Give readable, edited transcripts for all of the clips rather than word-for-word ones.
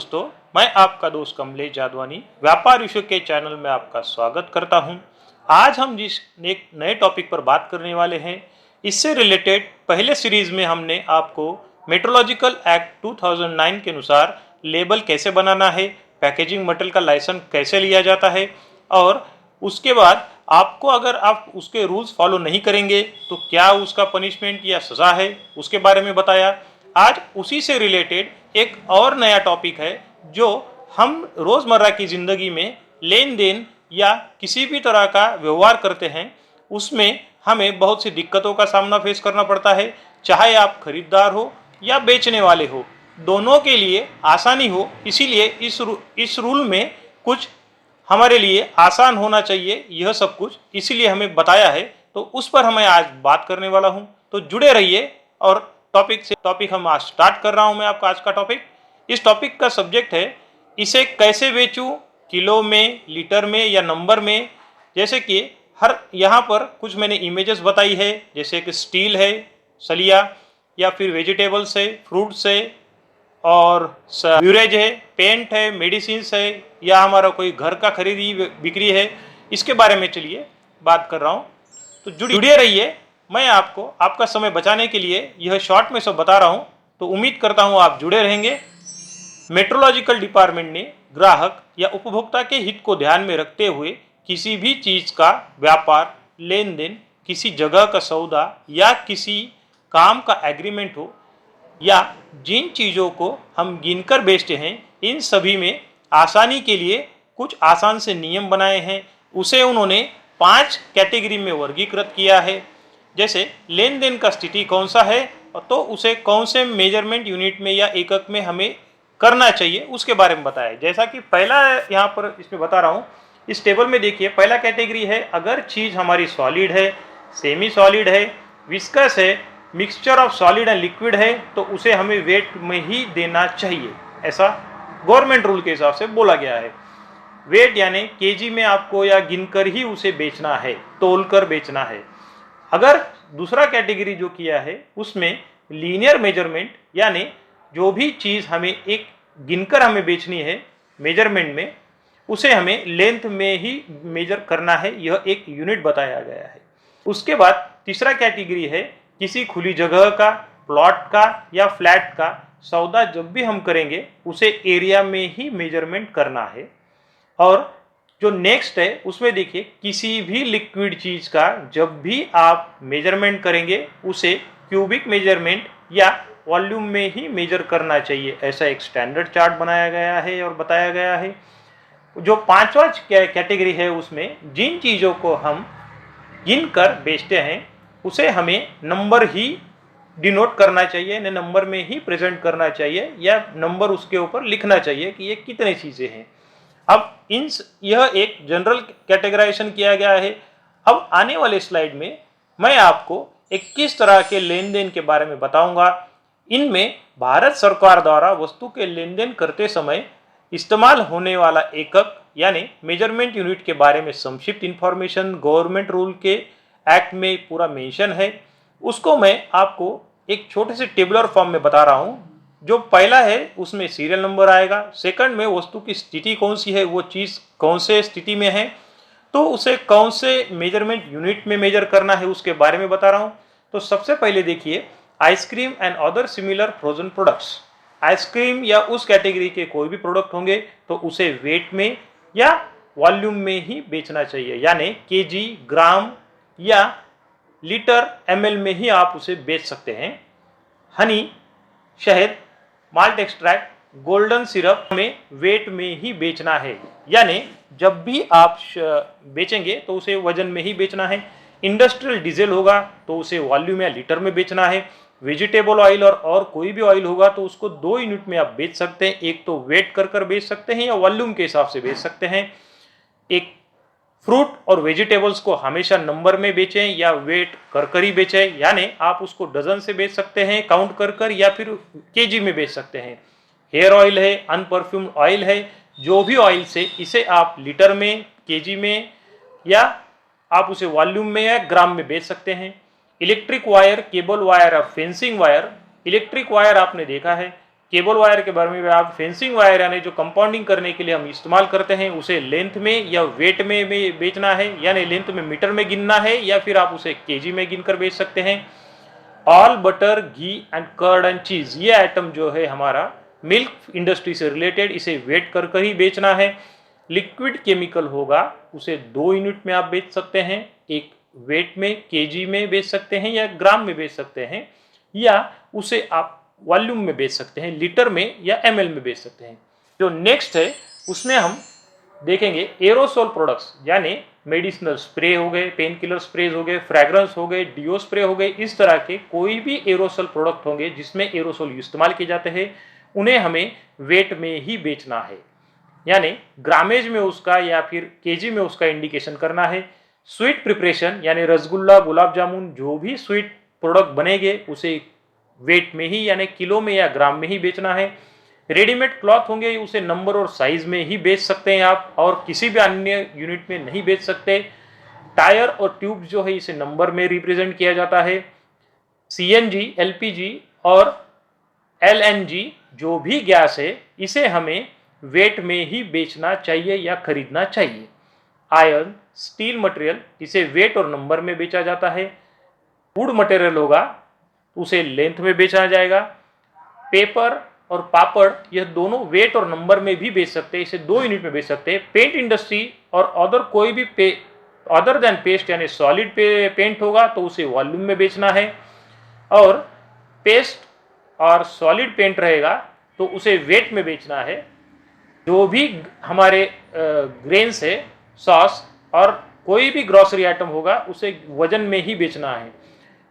दोस्तों, मैं आपका दोस्त कमलेश जादवानी व्यापार विषय के चैनल में आपका स्वागत करता हूं। आज हम जिस एक नए टॉपिक पर बात करने वाले हैं, इससे रिलेटेड पहले सीरीज में हमने आपको मेट्रोलॉजिकल एक्ट 2009 के अनुसार लेबल कैसे बनाना है, पैकेजिंग मटेरियल का लाइसेंस कैसे लिया जाता है और उसके बाद आपको अगर आप उसके रूल्स फॉलो नहीं करेंगे तो क्या उसका पनिशमेंट या सज़ा है, उसके बारे में बताया। आज उसी से रिलेटेड एक और नया टॉपिक है जो हम रोज़मर्रा की ज़िंदगी में लेन देन या किसी भी तरह का व्यवहार करते हैं, उसमें हमें बहुत सी दिक्कतों का सामना फेस करना पड़ता है। चाहे आप खरीदार हो या बेचने वाले हो, दोनों के लिए आसानी हो, इसीलिए इस रूल में कुछ हमारे लिए आसान होना चाहिए, यह सब कुछ इसीलिए हमें बताया है, तो उस पर हमें आज बात करने वाला हूं। तो जुड़े रहिए और टॉपिक हम आज स्टार्ट कर रहा हूं। मैं आपका आज का टॉपिक, इस टॉपिक का सब्जेक्ट है इसे कैसे बेचूं, किलो में, लीटर में या नंबर में। जैसे कि हर यहाँ पर कुछ मैंने इमेजेस बताई है, जैसे कि स्टील है, सलिया, या फिर वेजिटेबल्स है, फ्रूट्स है और ब्यूरेज है, पेंट है, मेडिसिन है, या हमारा कोई घर का खरीदी बिक्री है। इसके बारे में चलिए बात कर रहा हूँ, तो जुड़े रहिए। मैं आपको आपका समय बचाने के लिए यह शॉर्ट में सब बता रहा हूँ, तो उम्मीद करता हूँ आप जुड़े रहेंगे। मेट्रोलॉजिकल डिपार्टमेंट ने ग्राहक या उपभोक्ता के हित को ध्यान में रखते हुए किसी भी चीज़ का व्यापार, लेन देन, किसी जगह का सौदा या किसी काम का एग्रीमेंट हो, या जिन चीज़ों को हम गिनकर बेचते हैं, इन सभी में आसानी के लिए कुछ आसान से नियम बनाए हैं। उसे उन्होंने 5 कैटेगरी में वर्गीकृत किया है। जैसे लेन देन का स्थिति कौन सा है, तो उसे कौन से मेजरमेंट यूनिट में या एकक में हमें करना चाहिए, उसके बारे में बताया। जैसा कि पहला यहाँ पर इसमें बता रहा हूँ, इस टेबल में देखिए, पहला कैटेगरी है अगर चीज़ हमारी सॉलिड है, सेमी सॉलिड है, विस्कस है, mixture of solid and liquid है, तो उसे हमें वेट में ही देना चाहिए, ऐसा गवर्नमेंट रूल के हिसाब से बोला गया है। वेट यानी केजी में आपको या गिनकर ही उसे बेचना है, तोलकर बेचना है। अगर दूसरा कैटेगरी जो किया है उसमें लीनियर मेजरमेंट, यानी जो भी चीज़ हमें एक गिनकर हमें बेचनी है मेजरमेंट में, उसे हमें लेंथ में ही मेजर करना है, यह एक यूनिट बताया गया है। उसके बाद तीसरा कैटेगरी है किसी खुली जगह का, प्लॉट का या फ्लैट का सौदा जब भी हम करेंगे उसे एरिया में ही मेजरमेंट करना है। और जो नेक्स्ट है उसमें देखिए, किसी भी लिक्विड चीज़ का जब भी आप मेजरमेंट करेंगे उसे क्यूबिक मेजरमेंट या वॉल्यूम में ही मेजर करना चाहिए, ऐसा एक स्टैंडर्ड चार्ट बनाया गया है और बताया गया है। जो पांचवा कैटेगरी है उसमें जिन चीज़ों को हम गिन कर बेचते हैं उसे हमें नंबर ही डिनोट करना चाहिए, ने नंबर में ही प्रेजेंट करना चाहिए, या नंबर उसके ऊपर लिखना चाहिए कि ये कितनी चीज़ें हैं। अब यह एक जनरल कैटेगराइजेशन किया गया है। अब आने वाले स्लाइड में मैं आपको 21 तरह के लेन देन के बारे में बताऊंगा। इनमें भारत सरकार द्वारा वस्तु के लेन देन करते समय इस्तेमाल होने वाला एकक यानी मेजरमेंट यूनिट के बारे में संक्षिप्त इंफॉर्मेशन गवर्नमेंट रूल के एक्ट में पूरा मेंशन है, उसको मैं आपको एक छोटे से टेबुलर फॉर्म में बता रहा हूँ। जो पहला है उसमें सीरियल नंबर आएगा, सेकंड में वस्तु की स्थिति कौन सी है, वो चीज़ कौन से स्थिति में है, तो उसे कौन से मेजरमेंट यूनिट में मेजर करना है, उसके बारे में बता रहा हूँ। तो सबसे पहले देखिए, ice cream and other similar frozen products. Ice cream या उस कैटेगरी के कोई भी प्रोडक्ट होंगे तो उसे वेट में या वॉल्यूम में ही बेचना चाहिए, यानी केजी, ग्राम या लीटर, एमएल में ही आप उसे बेच सकते हैं। हनी, शहद, माल्ट एक्सट्रैक्ट, गोल्डन सिरप में वेट में ही बेचना है, यानी जब भी आप बेचेंगे तो उसे वजन में ही बेचना है। इंडस्ट्रियल डीजल होगा तो उसे वॉल्यूम या लीटर में बेचना है। वेजिटेबल ऑयल और कोई भी ऑयल होगा तो उसको 2 यूनिट में आप बेच सकते हैं, एक तो वेट कर बेच सकते हैं या वॉल्यूम के हिसाब से बेच सकते हैं। एक फ्रूट और वेजिटेबल्स को हमेशा नंबर में बेचें या वेट कर ही बेचें, यानी आप उसको डजन से बेच सकते हैं काउंट कर या फिर केजी में बेच सकते हैं। हेयर ऑयल है, अनपरफ्यूम्ड ऑयल है, जो भी ऑयल से इसे आप लीटर में, केजी में या आप उसे वॉल्यूम में या ग्राम में बेच सकते हैं। इलेक्ट्रिक वायर, केबल वायर और फेंसिंग वायर। इलेक्ट्रिक वायर आपने देखा है केबल वायर के बारे में आप फेंसिंग वायर यानी जो कंपाउंडिंग करने के लिए हम इस्तेमाल करते हैं उसे लेंथ में या वेट में बेचना है, यानी लेंथ में मीटर में गिनना है या फिर आप उसे केजी में गिनकर बेच सकते हैं। All butter, ghee and curd and cheese, ये आइटम जो है हमारा मिल्क इंडस्ट्री से रिलेटेड, इसे वेट कर ही बेचना है। लिक्विड केमिकल होगा उसे 2 यूनिट में आप बेच सकते हैं, एक वेट में केजी में बेच सकते हैं या ग्राम में बेच सकते हैं, या उसे आप वॉल्यूम में बेच सकते हैं, लीटर में या एमएल में बेच सकते हैं। जो नेक्स्ट है उसमें हम देखेंगे एरोसोल प्रोडक्ट्स, यानी मेडिसिनल स्प्रे हो गए, पेन किलर स्प्रेज हो गए, फ्रैग्रेंस हो गए, डिओ स्प्रे हो गए, इस तरह के कोई भी एरोसोल प्रोडक्ट होंगे जिसमें एरोसोल इस्तेमाल किए जाते हैं, उन्हें हमें वेट में ही बेचना है, यानी ग्रामेज में उसका या फिर केजी में उसका इंडिकेशन करना है। स्वीट प्रिपरेशन यानी रसगुल्ला, गुलाब जामुन, जो भी स्वीट प्रोडक्ट बनेंगे उसे वेट में ही यानी किलो में या ग्राम में ही बेचना है। रेडीमेड क्लॉथ होंगे उसे नंबर और साइज में ही बेच सकते हैं आप, और किसी भी अन्य यूनिट में नहीं बेच सकते। टायर और ट्यूब जो है इसे नंबर में रिप्रेजेंट किया जाता है। सीएनजी, एलपीजी और एलएनजी जो भी गैस है इसे हमें वेट में ही बेचना चाहिए या खरीदना चाहिए। आयरन, स्टील मटेरियल, इसे वेट और नंबर में बेचा जाता है। वुड मटेरियल होगा उसे लेंथ में बेचा जाएगा। पेपर और पापड़ यह दोनों वेट और नंबर में भी बेच सकते हैं, इसे 2 यूनिट में बेच सकते हैं। पेंट इंडस्ट्री और अदर कोई भी अदर देन पेस्ट यानी सॉलिड पेंट होगा तो उसे वॉल्यूम में बेचना है, और पेस्ट और सॉलिड पेंट रहेगा तो उसे वेट में बेचना है। जो भी हमारे ग्रेन्स है, सॉस और कोई भी ग्रोसरी आइटम होगा उसे वजन में ही बेचना है।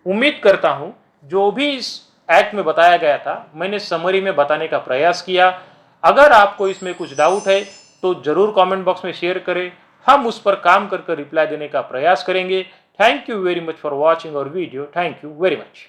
उम्मीद करता हूं जो भी इस एक्ट में बताया गया था मैंने समरी में बताने का प्रयास किया। अगर आपको इसमें कुछ डाउट है तो जरूर कमेंट बॉक्स में शेयर करें, हम उस पर काम कर रिप्लाई देने का प्रयास करेंगे। Thank you very much for watching our video. Thank you very much.